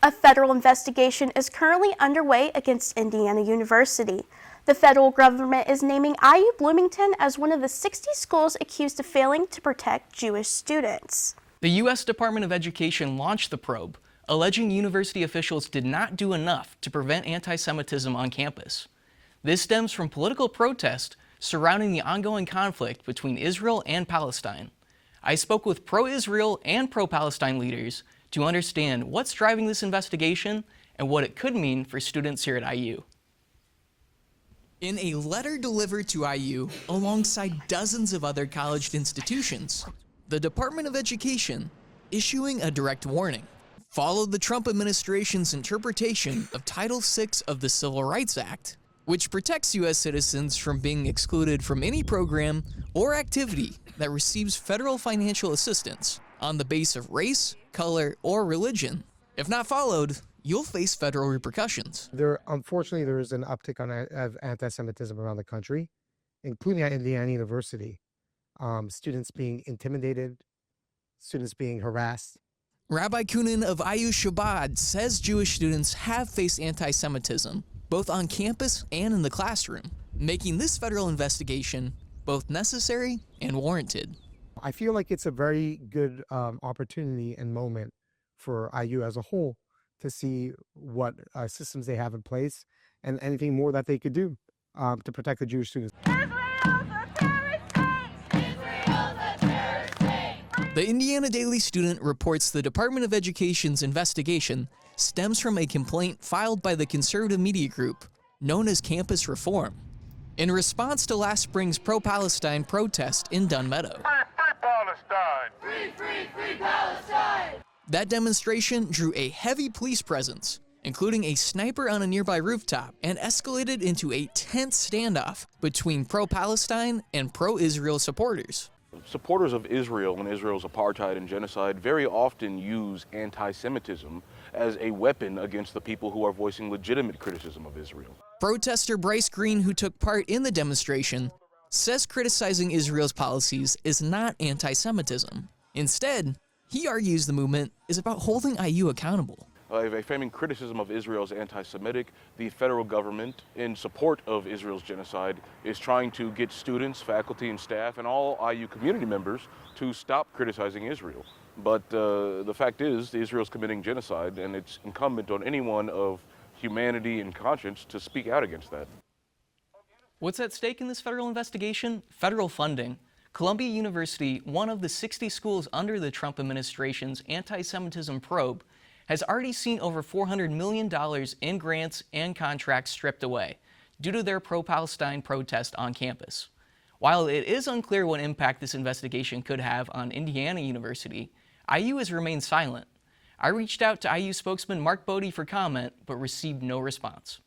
A federal investigation is currently underway against Indiana University. The federal government is naming IU Bloomington as one of the 60 schools accused of failing to protect Jewish students. The U.S. Department of Education launched the probe, alleging university officials did not do enough to prevent anti-Semitism on campus. This stems from political protest surrounding the ongoing conflict between Israel and Palestine. I spoke with pro-Israel and pro-Palestine leaders to understand what's driving this investigation and what it could mean for students here at IU. In a letter delivered to IU alongside dozens of other college institutions, the Department of Education, issuing a direct warning, followed the Trump administration's interpretation of Title VI of the Civil Rights Act, which protects U.S. citizens from being excluded from any program or activity that receives federal financial assistance on the basis of race, color, or religion. If not followed, you'll face federal repercussions. Unfortunately, there is an uptick of anti-Semitism around the country, including at Indiana University. Students being intimidated, students being harassed. Rabbi Kunin of IU Shabbat says Jewish students have faced anti-Semitism, both on campus and in the classroom, making this federal investigation both necessary and warranted. I feel like it's a very good opportunity and moment for IU as a whole to see what systems they have in place and anything more that they could do to protect the Jewish students. The Indiana Daily Student reports the Department of Education's investigation stems from a complaint filed by the conservative media group known as Campus Reform, in response to last spring's pro-Palestine protest in Dunn Meadow. Free Palestine! Free Palestine! That demonstration drew a heavy police presence, including a sniper on a nearby rooftop, and escalated into a tense standoff between pro-Palestine and pro-Israel supporters. Supporters of Israel and Israel's apartheid and genocide very often use anti-Semitism as a weapon against the people who are voicing legitimate criticism of Israel. Protester Bryce Green, who took part in the demonstration, says criticizing Israel's policies is not anti-Semitism. Instead, he argues the movement is about holding IU accountable. By framing criticism of Israel as anti-Semitic, the federal government, in support of Israel's genocide, is trying to get students, faculty, and staff, and all IU community members to stop criticizing Israel. But the fact is, Israel's committing genocide, and it's incumbent on anyone of humanity and conscience to speak out against that. What's at stake in this federal investigation? Federal funding. Columbia University, one of the 60 schools under the Trump administration's anti-Semitism probe, has already seen over $400 million in grants and contracts stripped away due to their pro-Palestine protest on campus. While it is unclear what impact this investigation could have on Indiana University, IU has remained silent. I reached out to IU spokesman Mark Bodie for comment, but received no response.